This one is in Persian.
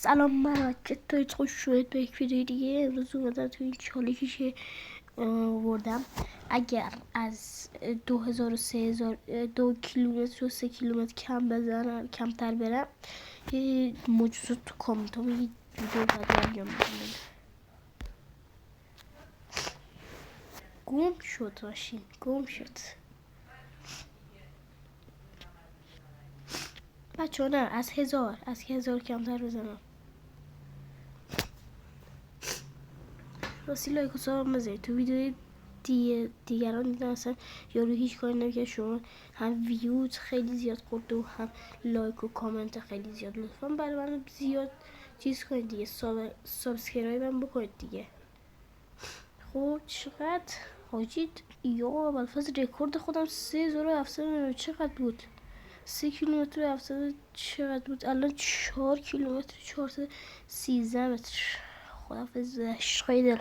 سلام مرد چطورید؟ خوش شدید به یک ویدیو دیگه. امروز اومدم تو این چالشی که وردم. اگر از 2000 و 3000 2 کیلومتر و 3 کیلومتر کمتر برم یه موجود تو کامنت ها میگید ویدیو بعد انجام میدم. گم شد ماشین، گم شد بچه ها. نه از 1000 کمتر بزنم. راستی لایک و سابم بزنید. تو ویدیوی دیگران دیدم اصلا یارو هیچ کاری نمیکنه. شما هم ویوز خیلی زیاد خورده و هم لایک و کامنت خیلی زیاد. لطفا برای من زیاد چیز کنید دیگه، سابسکرایب هم بکنید دیگه. خب چقدر حاجید یا بالفاز رکورد خودم 3700 چقدر بود؟ 3 کیلومتر و 700 چقدر بود؟ الان 4 کیلومتر 413 متر. خداحافظ عشقای دل.